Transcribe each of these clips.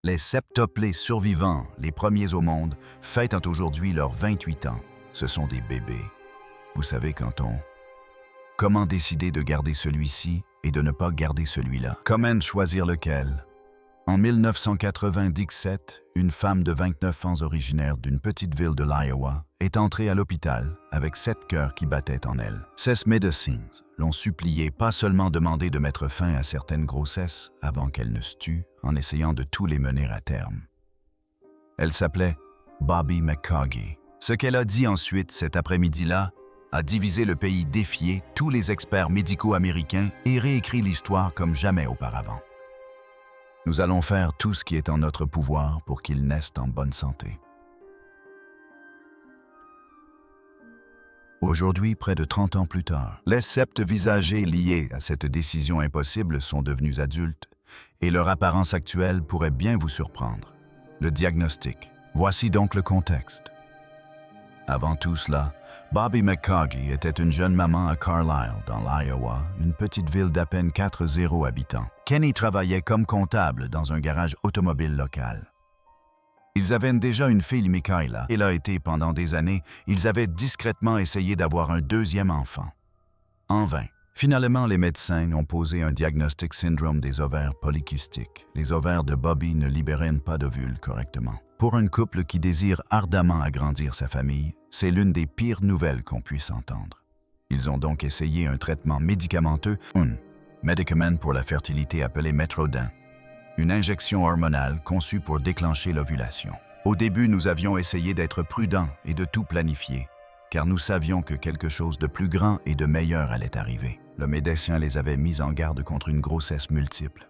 Les septuplés survivants, les premiers au monde, fêtent aujourd'hui leurs 28 ans. Ce sont des bébés. Vous savez quand on... Comment décider de garder celui-ci et de ne pas garder celui-là? Comment choisir lequel? En 1997, une femme de 29 ans originaire d'une petite ville de l'Iowa est entrée à l'hôpital avec 7 cœurs qui battaient en elle. Ces médecins l'ont supplié pas seulement demander de mettre fin à certaines grossesses avant qu'elles ne se tuent en essayant de tous les mener à terme. Elle s'appelait Bobby McCargy. Ce qu'elle a dit ensuite cet après-midi-là a divisé le pays, défié tous les experts médicaux américains et réécrit l'histoire comme jamais auparavant. Nous allons faire tout ce qui est en notre pouvoir pour qu'ils naissent en bonne santé. Aujourd'hui, près de 30 ans plus tard, les 7 visagers liés à cette décision impossible sont devenus adultes et leur apparence actuelle pourrait bien vous surprendre. Le diagnostic. Voici donc le contexte. Avant tout cela, Bobby McCargy était une jeune maman à Carlisle, dans l'Iowa, une petite ville d'à peine 40 habitants. Kenny travaillait comme comptable dans un garage automobile local. Ils avaient déjà une fille, Michaela, et l'a été pendant des années. Ils avaient discrètement essayé d'avoir un deuxième enfant. En vain. Finalement, les médecins ont posé un diagnostic syndrome des ovaires polykystiques. Les ovaires de Bobby ne libéraient pas d'ovules correctement. Pour un couple qui désire ardemment agrandir sa famille, c'est l'une des pires nouvelles qu'on puisse entendre. Ils ont donc essayé un traitement médicamenteux, un médicament pour la fertilité appelé Metrodin, une injection hormonale conçue pour déclencher l'ovulation. Au début, nous avions essayé d'être prudents et de tout planifier, car nous savions que quelque chose de plus grand et de meilleur allait arriver. Le médecin les avait mis en garde contre une grossesse multiple.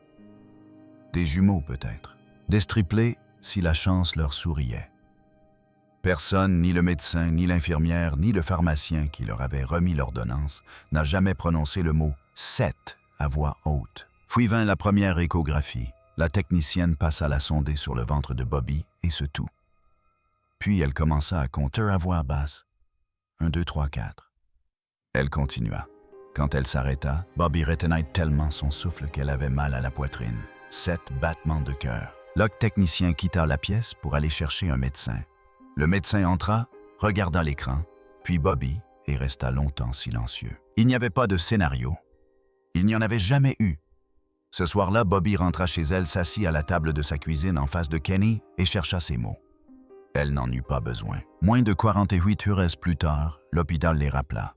Des jumeaux peut-être. Des triplés si la chance leur souriait. Personne, ni le médecin, ni l'infirmière, ni le pharmacien qui leur avait remis l'ordonnance, n'a jamais prononcé le mot « 7 » à voix haute. Puis vint la première échographie. La technicienne passa la sonde sur le ventre de Bobby et se tut. Puis elle commença à compter à voix basse. 1, 2, 3, 4. Elle continua. Quand elle s'arrêta, Bobby retenait tellement son souffle qu'elle avait mal à la poitrine. 7 battements de cœur. Le technicien quitta la pièce pour aller chercher un médecin. Le médecin entra, regarda l'écran, puis Bobby, et resta longtemps silencieux. Il n'y avait pas de scénario. Il n'y en avait jamais eu. Ce soir-là, Bobby rentra chez elle, s'assit à la table de sa cuisine en face de Kenny et chercha ses mots. Elle n'en eut pas besoin. Moins de 48 heures plus tard, l'hôpital les rappela.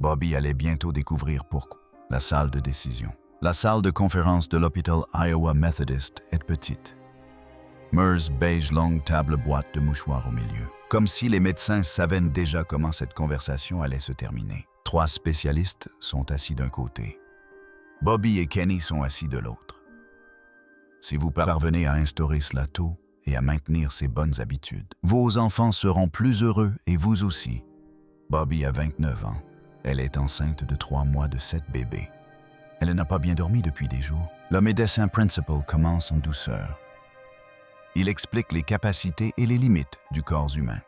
Bobby allait bientôt découvrir pourquoi. La salle de décision. La salle de conférence de l'hôpital Iowa Methodist est petite. Murs beige, longue table boîte de mouchoirs au milieu. Comme si les médecins savaient déjà comment cette conversation allait se terminer. 3 spécialistes sont assis d'un côté. Bobby et Kenny sont assis de l'autre. Si vous parvenez à instaurer cela tôt et à maintenir ces bonnes habitudes, vos enfants seront plus heureux et vous aussi. Bobby a 29 ans. Elle est enceinte de 3 mois de 7 bébés. Elle n'a pas bien dormi depuis des jours. Le médecin principal commence en douceur. Il explique les capacités et les limites du corps humain.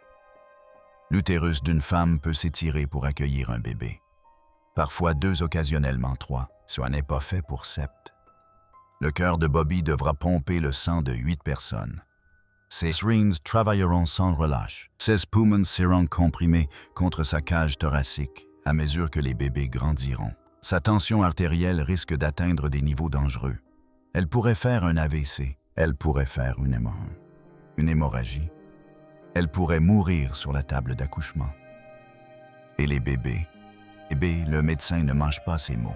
L'utérus d'une femme peut s'étirer pour accueillir un bébé. Parfois 2, occasionnellement 3. Ce n'est pas fait pour 7. Le cœur de Bobby devra pomper le sang de 8 personnes. Ses reins travailleront sans relâche. Ses poumons seront comprimés contre sa cage thoracique à mesure que les bébés grandiront. Sa tension artérielle risque d'atteindre des niveaux dangereux. Elle pourrait faire un AVC. Elle pourrait faire une hémorragie. Elle pourrait mourir sur la table d'accouchement. Et les bébés? Le médecin ne mange pas ces mots.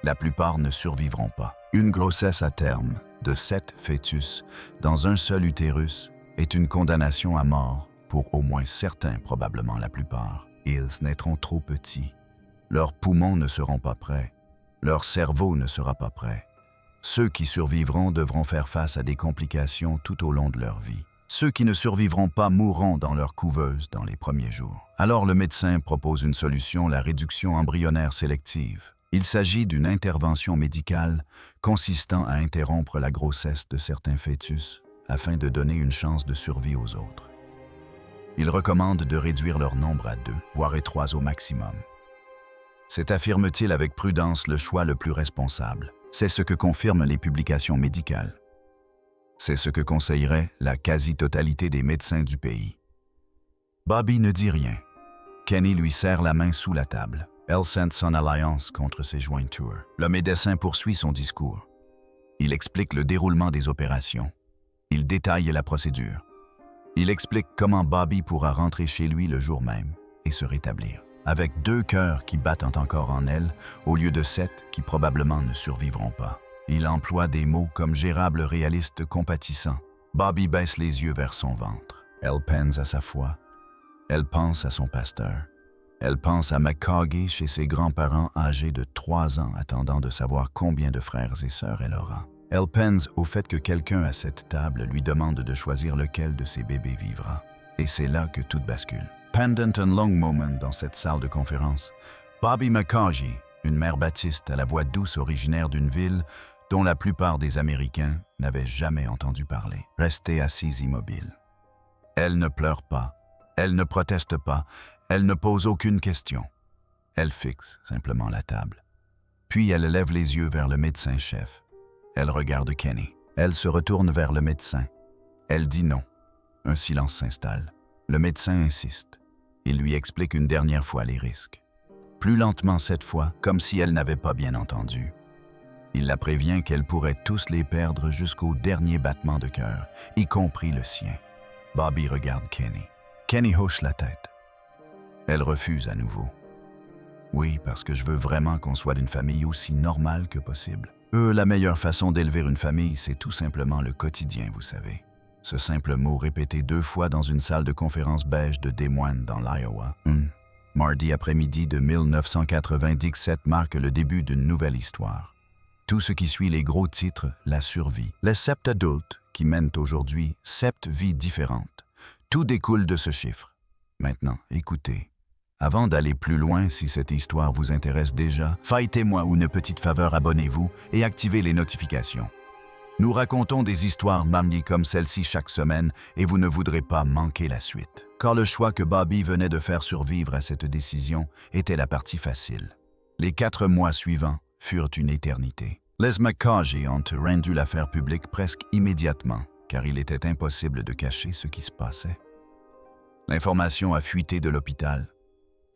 La plupart ne survivront pas. Une grossesse à terme de 7 fœtus dans un seul utérus est une condamnation à mort pour au moins certains, probablement la plupart. Ils naîtront trop petits. Leurs poumons ne seront pas prêts. Leur cerveau ne sera pas prêt. Ceux qui survivront devront faire face à des complications tout au long de leur vie. Ceux qui ne survivront pas mourront dans leur couveuse dans les premiers jours. Alors le médecin propose une solution, la réduction embryonnaire sélective. Il s'agit d'une intervention médicale consistant à interrompre la grossesse de certains fœtus afin de donner une chance de survie aux autres. Il recommande de réduire leur nombre à 2, voire 3 au maximum. C'est, affirme-t-il avec prudence, le choix le plus responsable. C'est ce que confirment les publications médicales. C'est ce que conseillerait la quasi-totalité des médecins du pays. Bobby ne dit rien. Kenny lui serre la main sous la table. Elle sent son alliance contre ses jointures. Le médecin poursuit son discours. Il explique le déroulement des opérations. Il détaille la procédure. Il explique comment Bobby pourra rentrer chez lui le jour même et se rétablir, avec 2 cœurs qui battent encore en elle, au lieu de 7 qui probablement ne survivront pas. Il emploie des mots comme gérable, réaliste, compatissant. Bobby baisse les yeux vers son ventre. Elle peine à sa foi. Elle pense à son pasteur. Elle pense à McCaughey chez ses grands-parents âgés de 3 ans, attendant de savoir combien de frères et sœurs elle aura. Elle peine au fait que quelqu'un à cette table lui demande de choisir lequel de ses bébés vivra. Et c'est là que tout bascule. Pendant un long moment dans cette salle de conférence, Bobby McCaughey, une mère baptiste à la voix douce originaire d'une ville dont la plupart des Américains n'avaient jamais entendu parler, restait assise immobile. Elle ne pleure pas, elle ne proteste pas, elle ne pose aucune question. Elle fixe simplement la table. Puis elle lève les yeux vers le médecin-chef. Elle regarde Kenny. Elle se retourne vers le médecin. Elle dit non. Un silence s'installe. Le médecin insiste. Il lui explique une dernière fois les risques. Plus lentement cette fois, comme si elle n'avait pas bien entendu. Il la prévient qu'elle pourrait tous les perdre jusqu'au dernier battement de cœur, y compris le sien. Bobby regarde Kenny. Kenny hoche la tête. Elle refuse à nouveau. Oui, parce que je veux vraiment qu'on soit d'une famille aussi normale que possible. La meilleure façon d'élever une famille, c'est tout simplement le quotidien, vous savez. Ce simple mot répété 2 fois dans une salle de conférence beige de Des Moines dans l'Iowa. Mardi après-midi de 1997 marque le début d'une nouvelle histoire. Tout ce qui suit les gros titres, la survie. Les 7 adultes qui mènent aujourd'hui 7 vies différentes. Tout découle de ce chiffre. Maintenant, écoutez. Avant d'aller plus loin, si cette histoire vous intéresse déjà, faites-moi une petite faveur, abonnez-vous et activez les notifications. Nous racontons des histoires mariées comme celle-ci chaque semaine et vous ne voudrez pas manquer la suite. Car le choix que Bobby venait de faire survivre à cette décision était la partie facile. Les 4 mois suivants furent une éternité. Les McCaughey ont rendu l'affaire publique presque immédiatement, car il était impossible de cacher ce qui se passait. L'information a fuité de l'hôpital.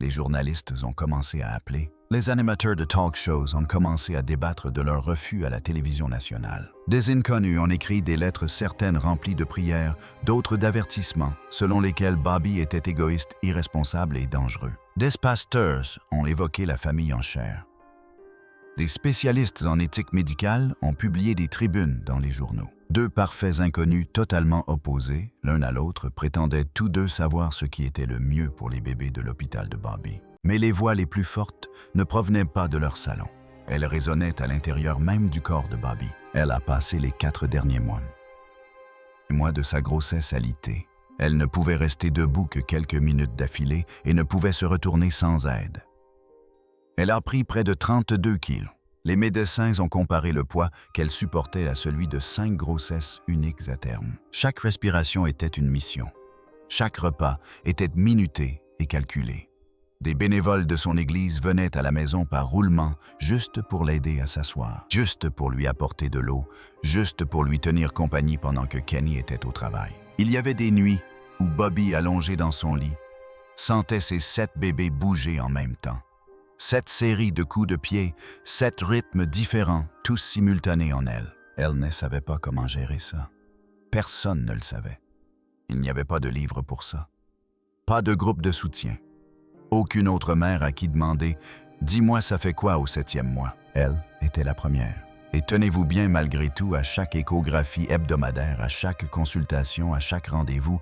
Les journalistes ont commencé à appeler. Les animateurs de talk shows ont commencé à débattre de leur refus à la télévision nationale. Des inconnus ont écrit des lettres, certaines remplies de prières, d'autres d'avertissements, selon lesquelles Bobby était égoïste, irresponsable et dangereux. Des pasteurs ont évoqué la famille en chair. Des spécialistes en éthique médicale ont publié des tribunes dans les journaux. 2 parfaits inconnus totalement opposés, l'un à l'autre, prétendaient tous 2 savoir ce qui était le mieux pour les bébés de l'hôpital de Bobby. Mais les voix les plus fortes ne provenaient pas de leur salon. Elles résonnaient à l'intérieur même du corps de Bobby. Elle a passé les 4 derniers mois de sa grossesse alitée. Elle ne pouvait rester debout que quelques minutes d'affilée et ne pouvait se retourner sans aide. Elle a pris près de 32 kilos. Les médecins ont comparé le poids qu'elle supportait à celui de 5 grossesses uniques à terme. Chaque respiration était une mission. Chaque repas était minuté et calculé. Des bénévoles de son église venaient à la maison par roulement, juste pour l'aider à s'asseoir, juste pour lui apporter de l'eau, juste pour lui tenir compagnie pendant que Kenny était au travail. Il y avait des nuits où Bobby, allongé dans son lit, sentait ses 7 bébés bouger en même temps. 7 séries de coups de pied, 7 rythmes différents, tous simultanés en elle. Elle ne savait pas comment gérer ça. Personne ne le savait. Il n'y avait pas de livre pour ça. Pas de groupe de soutien. Aucune autre mère à qui demander « Dis-moi, ça fait quoi au 7e mois ?» Elle était la première. Et tenez-vous bien malgré tout, à chaque échographie hebdomadaire, à chaque consultation, à chaque rendez-vous,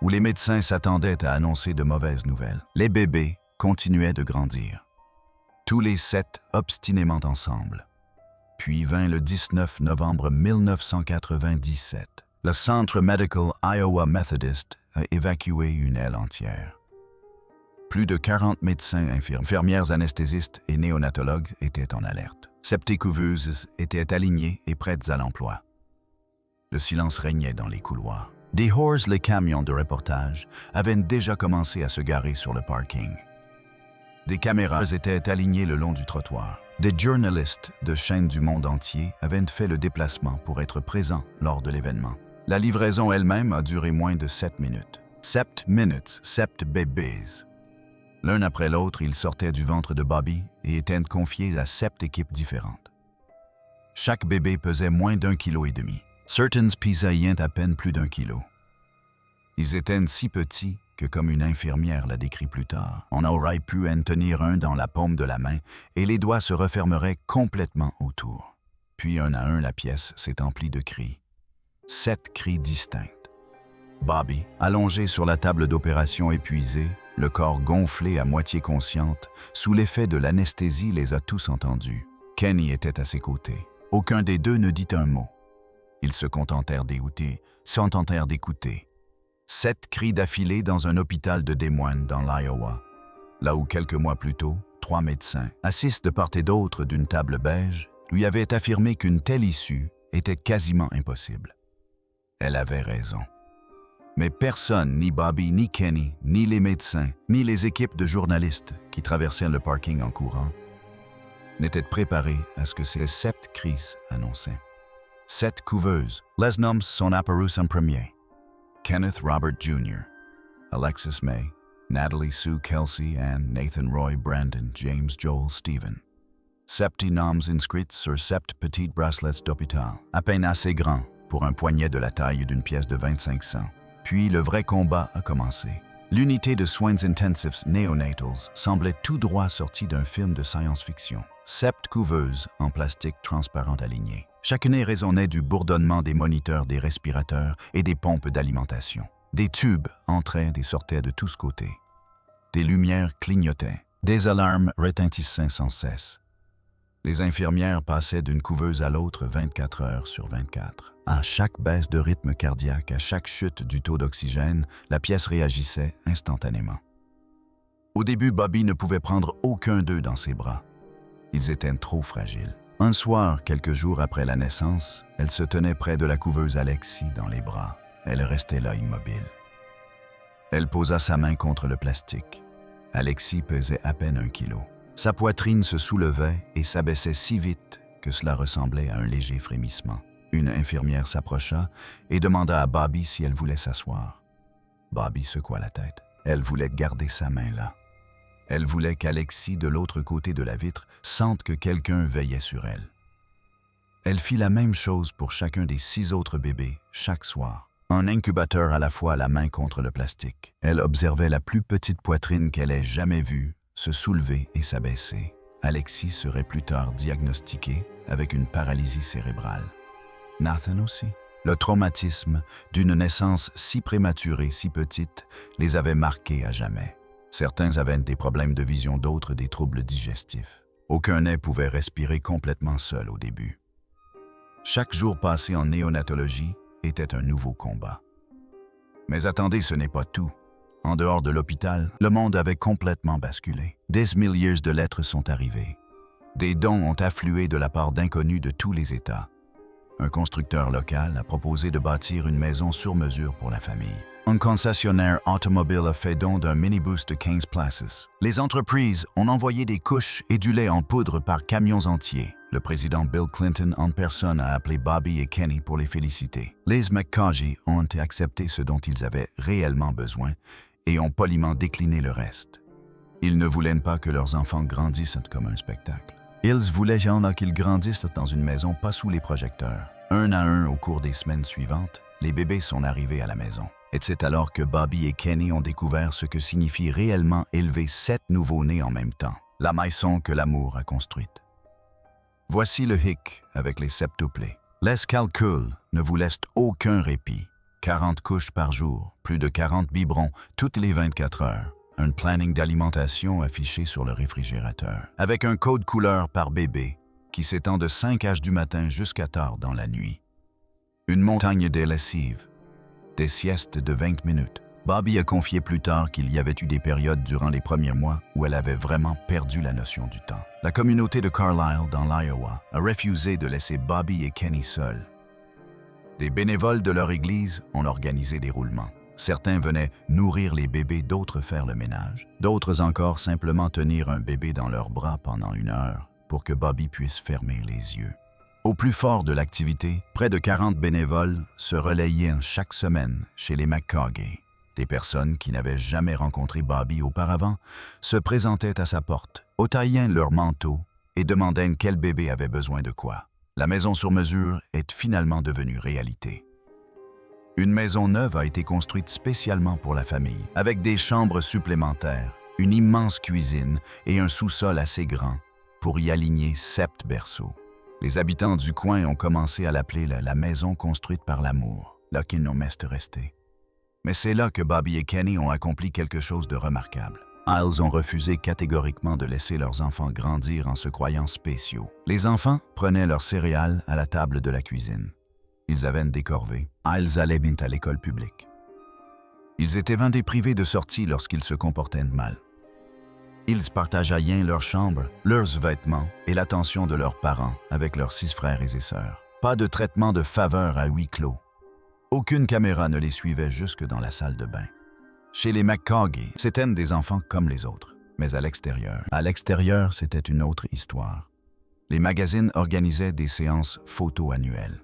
où les médecins s'attendaient à annoncer de mauvaises nouvelles. Les bébés continuaient de grandir. Tous les 7 obstinément ensemble. Puis vint le 19 novembre 1997. Le Centre Medical Iowa Methodist a évacué une aile entière. Plus de 40 médecins, infirmières, anesthésistes et néonatologues étaient en alerte. 7 couveuses étaient alignées et prêtes à l'emploi. Le silence régnait dans les couloirs. Des Horse, les camions de reportage, avaient déjà commencé à se garer sur le parking. Des caméras étaient alignées le long du trottoir. Des journalistes de chaînes du monde entier avaient fait le déplacement pour être présents lors de l'événement. La livraison elle-même a duré moins de 7 minutes. 7 minutes, 7 bébés. L'un après l'autre, ils sortaient du ventre de Bobby et étaient confiés à 7 équipes différentes. Chaque bébé pesait moins d'1,5 kg. Certains pesaient à peine plus d'1 kilo. Ils étaient si petits que, comme une infirmière l'a décrit plus tard, on aurait pu en tenir un dans la paume de la main et les doigts se refermeraient complètement autour. Puis un à un, la pièce s'est emplie de cris. 7 cris distincts. Bobby, allongé sur la table d'opération épuisé, le corps gonflé à moitié consciente, sous l'effet de l'anesthésie, les a tous entendus. Kenny était à ses côtés. Aucun des deux ne dit un mot. Ils se contentèrent d'écouter. 7 cris d'affilée dans un hôpital de Des Moines dans l'Iowa, là où quelques mois plus tôt, 3 médecins, assis de part et d'autre d'une table beige, lui avaient affirmé qu'une telle issue était quasiment impossible. Elle avait raison. Mais personne, ni Bobby, ni Kenny, ni les médecins, ni les équipes de journalistes qui traversaient le parking en courant, n'étaient préparés à ce que ces 7 cris annonçaient. 7 couveuses. Les noms sont apparus en premier. Kenneth Robert Jr., Alexis May, Natalie Sue Kelsey, and Nathan Roy Brandon James Joel Stephen. 7 noms inscrits sur 7 petites bracelets d'hôpital, à peine assez grands pour un poignet de la taille d'une pièce de 25 cents. Puis le vrai combat a commencé. L'unité de soins intensifs néonatals semblait tout droit sortie d'un film de science-fiction. 7 couveuses en plastique transparent alignées. Chacune résonnait du bourdonnement des moniteurs des respirateurs et des pompes d'alimentation. Des tubes entraient et sortaient de tous côtés. Des lumières clignotaient. Des alarmes retentissaient sans cesse. Les infirmières passaient d'une couveuse à l'autre 24 heures sur 24. À chaque baisse de rythme cardiaque, à chaque chute du taux d'oxygène, la pièce réagissait instantanément. Au début, Bobby ne pouvait prendre aucun d'eux dans ses bras. Ils étaient trop fragiles. Un soir, quelques jours après la naissance, elle se tenait près de la couveuse Alexis dans les bras. Elle restait là immobile. Elle posa sa main contre le plastique. Alexis pesait à peine 1 kilo. Sa poitrine se soulevait et s'abaissait si vite que cela ressemblait à un léger frémissement. Une infirmière s'approcha et demanda à Bobby si elle voulait s'asseoir. Bobby secoua la tête. Elle voulait garder sa main là. Elle voulait qu'Alexis, de l'autre côté de la vitre, sente que quelqu'un veillait sur elle. Elle fit la même chose pour chacun des 6 autres bébés, chaque soir. Un incubateur à la fois, la main contre le plastique. Elle observait la plus petite poitrine qu'elle ait jamais vue se soulever et s'abaisser. Alexis serait plus tard diagnostiqué avec une paralysie cérébrale. Nathan aussi. Le traumatisme d'une naissance si prématurée, si petite, les avait marqués à jamais. Certains avaient des problèmes de vision, d'autres des troubles digestifs. Aucun ne pouvait respirer complètement seul au début. Chaque jour passé en néonatologie était un nouveau combat. Mais attendez, ce n'est pas tout. En dehors de l'hôpital, le monde avait complètement basculé. Des milliers de lettres sont arrivées. Des dons ont afflué de la part d'inconnus de tous les États. Un constructeur local a proposé de bâtir une maison sur mesure pour la famille. Un concessionnaire automobile a fait don d'un minibus de 15 places. Les entreprises ont envoyé des couches et du lait en poudre par camions entiers. Le président Bill Clinton en personne a appelé Bobby et Kenny pour les féliciter. Les McCaughey ont accepté ce dont ils avaient réellement besoin et ont poliment décliné le reste. Ils ne voulaient pas que leurs enfants grandissent comme un spectacle. Ils voulaient qu'ils grandissent dans une maison, pas sous les projecteurs. Un à un, au cours des semaines suivantes, les bébés sont arrivés à la maison. Et c'est alors que Bobby et Kenny ont découvert ce que signifie réellement élever 7 nouveaux-nés en même temps. La maison que l'amour a construite. Voici le hic avec les septuplés. Les calculs ne vous laissent aucun répit. 40 couches par jour, plus de 40 biberons toutes les 24 heures. Un planning d'alimentation affiché sur le réfrigérateur, avec un code couleur par bébé qui s'étend de 5 heures du matin jusqu'à tard dans la nuit. Une montagne de lessive, des siestes de 20 minutes. Bobby a confié plus tard qu'il y avait eu des périodes durant les premiers mois où elle avait vraiment perdu la notion du temps. La communauté de Carlisle, dans l'Iowa, a refusé de laisser Bobby et Kenny seuls. Des bénévoles de leur église ont organisé des roulements. Certains venaient nourrir les bébés, d'autres faire le ménage. D'autres encore simplement tenir un bébé dans leurs bras pendant 1 heure pour que Bobby puisse fermer les yeux. Au plus fort de l'activité, près de 40 bénévoles se relayaient chaque semaine chez les McCaughey. Des personnes qui n'avaient jamais rencontré Bobby auparavant se présentaient à sa porte, ôtaient leur manteau et demandaient quel bébé avait besoin de quoi. La maison sur mesure est finalement devenue réalité. Une maison neuve a été construite spécialement pour la famille, avec des chambres supplémentaires, une immense cuisine et un sous-sol assez grand pour y aligner 7 berceaux. Les habitants du coin ont commencé à l'appeler la maison construite par l'amour, là qu'ils n'ont mest resté. Mais c'est là que Bobby et Kenny ont accompli quelque chose de remarquable. Ils ont refusé catégoriquement de laisser leurs enfants grandir en se croyant spéciaux. Les enfants prenaient leurs céréales à la table de la cuisine. Ils avaient des corvées. Ils allaient bien à l'école publique. Ils étaient vendés privés de sortie lorsqu'ils se comportaient mal. Ils partageaient rien leurs chambres, leurs vêtements et l'attention de leurs parents avec leurs 6 frères et sœurs. Pas de traitement de faveur à huis clos. Aucune caméra ne les suivait jusque dans la salle de bain. Chez les McCaughey, c'étaient des enfants comme les autres, mais à l'extérieur, c'était une autre histoire. Les magazines organisaient des séances photo annuelles.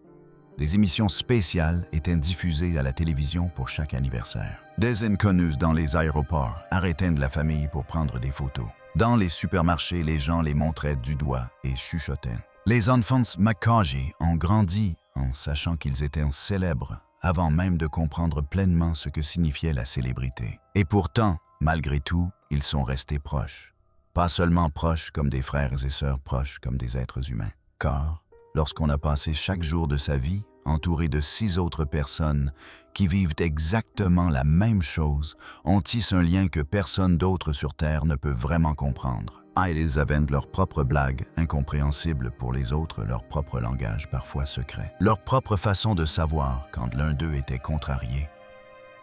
Des émissions spéciales étaient diffusées à la télévision pour chaque anniversaire. Des inconnus dans les aéroports arrêtaient de la famille pour prendre des photos. Dans les supermarchés, les gens les montraient du doigt et chuchotaient. Les enfants McCaughey ont grandi en sachant qu'ils étaient célèbres avant même de comprendre pleinement ce que signifiait la célébrité. Et pourtant, malgré tout, ils sont restés proches. Pas seulement proches comme des frères et sœurs, proches comme des êtres humains. Car, lorsqu'on a passé chaque jour de sa vie entouré de 6 autres personnes qui vivent exactement la même chose, on tisse un lien que personne d'autre sur Terre ne peut vraiment comprendre. Ils avaient leurs propres blagues, incompréhensibles pour les autres, leur propre langage parfois secret, leur propre façon de savoir quand l'un d'eux était contrarié,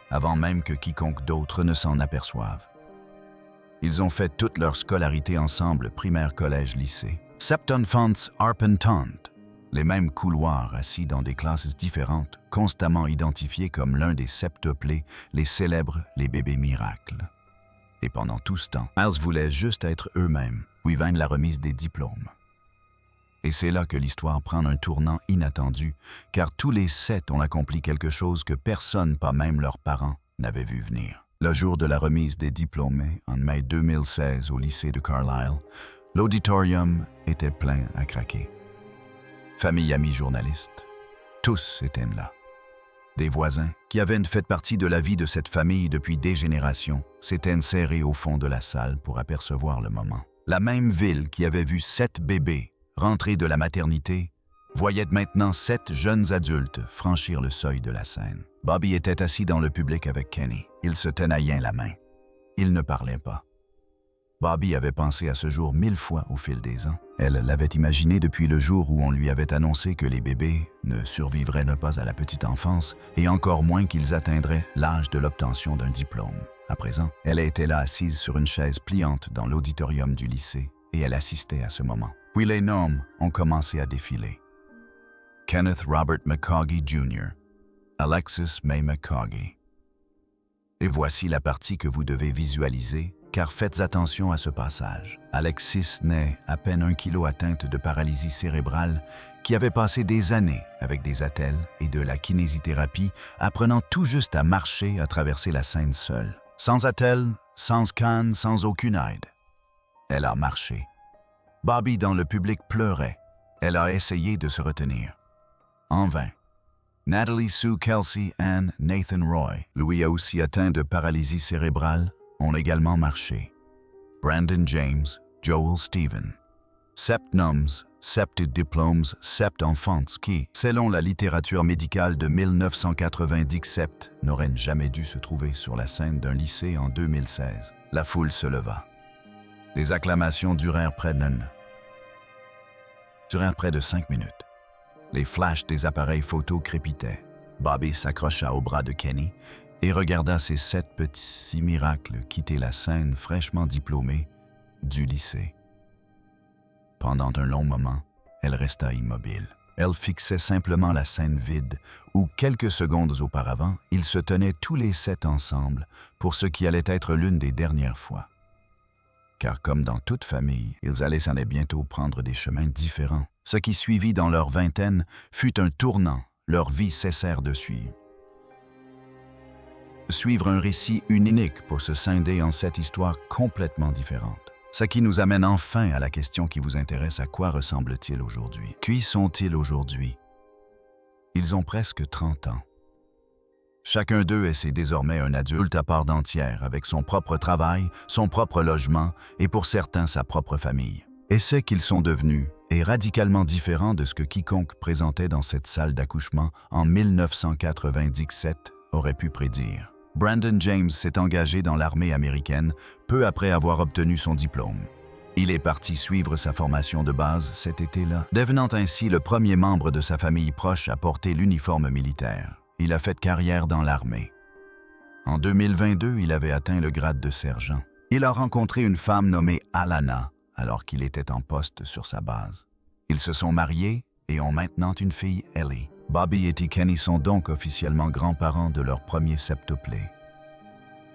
avant même que quiconque d'autre ne s'en aperçoive. Ils ont fait toute leur scolarité ensemble, primaire, collège, lycée. Sept enfants arpentant, les mêmes couloirs assis dans des classes différentes, constamment identifiés comme l'un des septuplés, les célèbres, les bébés miracles. Et pendant tout ce temps, ils voulaient juste être eux-mêmes, puis vint la remise des diplômes. Et c'est là que l'histoire prend un tournant inattendu, car tous les 7 ont accompli quelque chose que personne, pas même leurs parents, n'avait vu venir. Le jour de la remise des diplômés, en mai 2016 au lycée de Carlisle, l'auditorium était plein à craquer. Famille, amis, journalistes, tous étaient là. Des voisins, qui avaient fait partie de la vie de cette famille depuis des générations, s'étaient serrés au fond de la salle pour apercevoir le moment. La même ville qui avait vu 7 bébés rentrer de la maternité voyait maintenant 7 jeunes adultes franchir le seuil de la scène. Bobby était assis dans le public avec Kenny. Ils se tenaient la main. Ils ne parlaient pas. Bobby avait pensé à ce jour 1000 fois au fil des ans. Elle l'avait imaginé depuis le jour où on lui avait annoncé que les bébés ne survivraient pas à la petite enfance et encore moins qu'ils atteindraient l'âge de l'obtention d'un diplôme. À présent, elle était là assise sur une chaise pliante dans l'auditorium du lycée et elle assistait à ce moment. Puis les noms ont commencé à défiler. Kenneth Robert McCaughey Jr., Alexis May McCaughey. Et voici la partie que vous devez visualiser, car faites attention à ce passage. Alexis naît à peine 1 kilo atteinte de paralysie cérébrale, qui avait passé des années avec des attelles et de la kinésithérapie, apprenant tout juste à marcher, à traverser la scène seule. Sans attelle, sans canne, sans aucune aide. Elle a marché. Bobby dans le public pleurait. Elle a essayé de se retenir. En vain. Natalie Sue Kelsey Ann Nathan Roy, lui a aussi atteint de paralysie cérébrale, ont également marché. Brandon James, Joel Stephen. 7 noms, 7 diplômes, 7 enfants qui, selon la littérature médicale de 1997, n'auraient jamais dû se trouver sur la scène d'un lycée en 2016. La foule se leva. Les acclamations durèrent près de 5 minutes. Les flashs des appareils photo crépitaient. Bobby s'accrocha au bras de Kenny et regarda ces 7 petits miracles quitter la scène fraîchement diplômée du lycée. Pendant un long moment, elle resta immobile. Elle fixait simplement la scène vide où, quelques secondes auparavant, ils se tenaient tous les 7 ensemble pour ce qui allait être l'une des dernières fois. car comme dans toute famille, ils allaient s'en aller bientôt prendre des chemins différents. Ce qui suivit dans leur vingtaine fut un tournant, leur vie cessèrent de suivre. Suivre un récit unique pour se scinder en 7 histoires complètement différentes. Ce qui nous amène enfin à la question qui vous intéresse, à quoi ressemblent-ils aujourd'hui? Qui sont-ils aujourd'hui? Ils ont presque 30 ans. Chacun d'eux est désormais un adulte à part entière, avec son propre travail, son propre logement et pour certains sa propre famille. Et ce qu'ils sont devenus est radicalement différent de ce que quiconque présentait dans cette salle d'accouchement en 1997 aurait pu prédire. Brandon James s'est engagé dans l'armée américaine peu après avoir obtenu son diplôme. Il est parti suivre sa formation de base cet été-là, devenant ainsi le premier membre de sa famille proche à porter l'uniforme militaire. Il a fait carrière dans l'armée. En 2022, il avait atteint le grade de sergent. Il a rencontré une femme nommée Alana alors qu'il était en poste sur sa base. Ils se sont mariés et ont maintenant une fille, Ellie. Bobby et Kenny sont donc officiellement grands-parents de leur premier septuplé.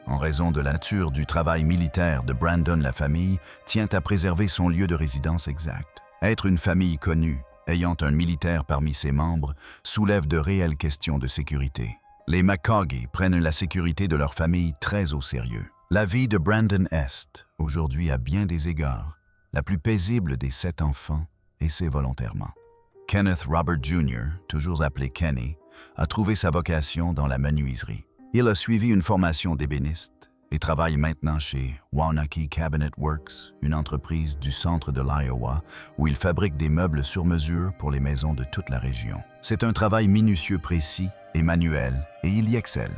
En raison de la nature du travail militaire de Brandon, la famille tient à préserver son lieu de résidence exact. Être une famille connue, ayant un militaire parmi ses membres, soulève de réelles questions de sécurité. Les McCaughey prennent la sécurité de leur famille très au sérieux. La vie de Brandon est, aujourd'hui à bien des égards, la plus paisible des 7 enfants, et c'est volontairement. Kenneth Robert Jr., toujours appelé Kenny, a trouvé sa vocation dans la menuiserie. Il a suivi une formation d'ébéniste et travaille maintenant chez Waunakee Cabinet Works, une entreprise du centre de l'Iowa où il fabrique des meubles sur mesure pour les maisons de toute la région. C'est un travail minutieux, précis et manuel, et il y excelle.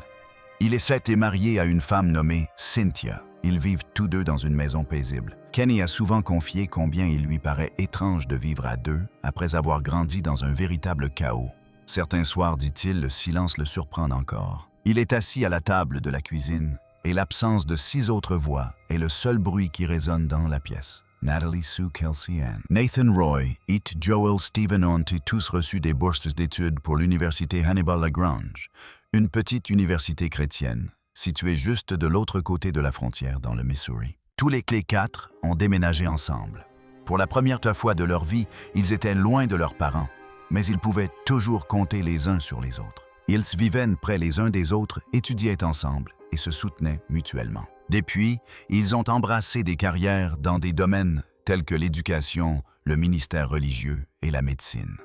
Il est marié à une femme nommée Cynthia. Ils vivent tous deux dans une maison paisible. Kenny a souvent confié combien il lui paraît étrange de vivre à deux après avoir grandi dans un véritable chaos. Certains soirs, dit-il, le silence le surprend encore. Il est assis à la table de la cuisine et l'absence de 6 autres voix est le seul bruit qui résonne dans la pièce. Natalie Sue Kelsey Ann, Nathan Roy, It Joel Stephen ont tous reçu des bourses d'études pour l'université Hannibal Lagrange, une petite université chrétienne située juste de l'autre côté de la frontière dans le Missouri. Tous les 4 ont déménagé ensemble. Pour la première fois de leur vie, ils étaient loin de leurs parents, mais ils pouvaient toujours compter les uns sur les autres. Ils vivaient près les uns des autres, étudiaient ensemble et se soutenaient mutuellement. Depuis, ils ont embrassé des carrières dans des domaines tels que l'éducation, le ministère religieux et la médecine.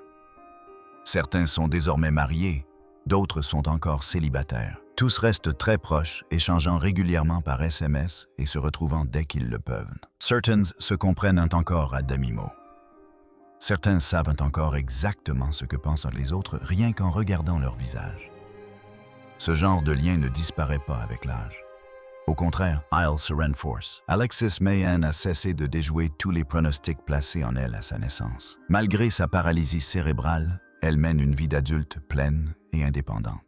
Certains sont désormais mariés, d'autres sont encore célibataires. Tous restent très proches, échangeant régulièrement par SMS et se retrouvant dès qu'ils le peuvent. Certains se comprennent encore à demi-mot. Certains savent encore exactement ce que pensent les autres rien qu'en regardant leur visage. Ce genre de lien ne disparaît pas avec l'âge. Au contraire, elle se renforce. Alexis Mahan a cessé de déjouer tous les pronostics placés en elle à sa naissance. Malgré sa paralysie cérébrale, elle mène une vie d'adulte pleine et indépendante.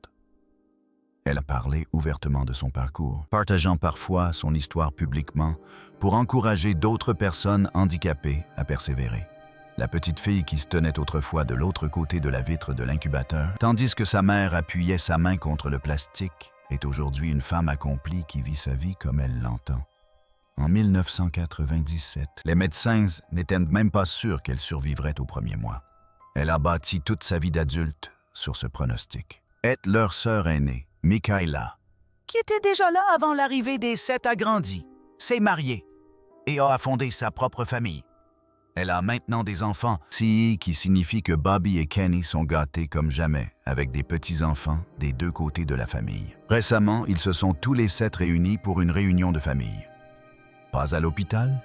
Elle a parlé ouvertement de son parcours, partageant parfois son histoire publiquement pour encourager d'autres personnes handicapées à persévérer. La petite fille qui se tenait autrefois de l'autre côté de la vitre de l'incubateur, tandis que sa mère appuyait sa main contre le plastique, est aujourd'hui une femme accomplie qui vit sa vie comme elle l'entend. En 1997, les médecins n'étaient même pas sûrs qu'elle survivrait au premier mois. Elle a bâti toute sa vie d'adulte sur ce pronostic. Est leur sœur aînée, Michaela, qui était déjà là avant l'arrivée des 7, a grandi, s'est mariée et a fondé sa propre famille. Elle a maintenant des enfants, qui signifie que Bobby et Kenny sont gâtés comme jamais, avec des petits-enfants des 2 côtés de la famille. Récemment, ils se sont tous les 7 réunis pour une réunion de famille. Pas à l'hôpital,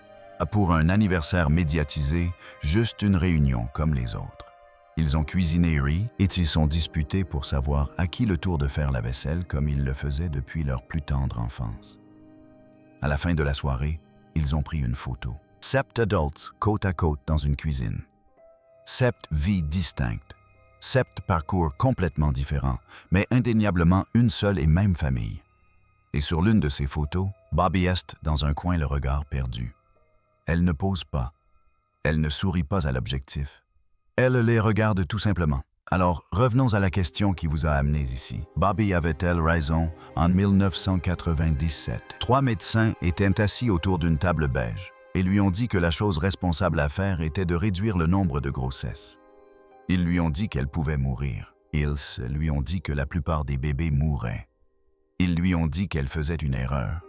pour un anniversaire médiatisé, juste une réunion comme les autres. Ils ont cuisiné riz et ils sont disputés pour savoir à qui le tour de faire la vaisselle comme ils le faisaient depuis leur plus tendre enfance. À la fin de la soirée, ils ont pris une photo. 7 adultes côte à côte dans une cuisine. 7 vies distinctes. 7 parcours complètement différents, mais indéniablement une seule et même famille. Et sur l'une de ces photos, Bobby est dans un coin le regard perdu. Elle ne pose pas. Elle ne sourit pas à l'objectif. Elle les regarde tout simplement. Alors, revenons à la question qui vous a amenés ici. Bobby avait-elle raison en 1997? 3 médecins étaient assis autour d'une table beige. et lui ont dit que la chose responsable à faire était de réduire le nombre de grossesses. Ils lui ont dit qu'elle pouvait mourir. Ils lui ont dit que la plupart des bébés mourraient. Ils lui ont dit qu'elle faisait une erreur.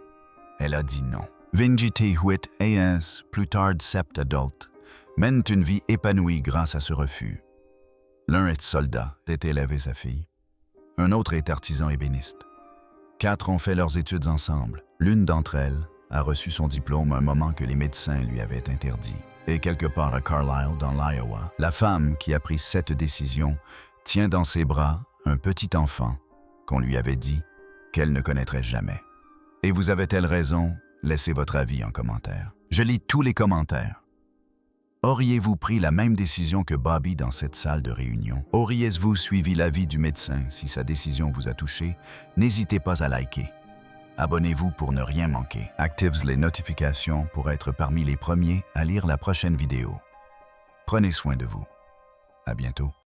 Elle a dit non. 28 ans plus tard, 7 adultes mènent une vie épanouie grâce à ce refus. L'un est soldat, est élevé sa fille. Un autre est artisan ébéniste. 4 ont fait leurs études ensemble. L'une d'entre elles a reçu son diplôme un moment que les médecins lui avaient interdit. Et quelque part à Carlisle, dans l'Iowa, la femme qui a pris cette décision tient dans ses bras un petit enfant qu'on lui avait dit qu'elle ne connaîtrait jamais. Et vous avez-elle raison? Laissez votre avis en commentaire. Je lis tous les commentaires. Auriez-vous pris la même décision que Bobby dans cette salle de réunion? Auriez-vous suivi l'avis du médecin si sa décision vous a touché? N'hésitez pas à liker. Abonnez-vous pour ne rien manquer. Activez les notifications pour être parmi les premiers à lire la prochaine vidéo. Prenez soin de vous. À bientôt.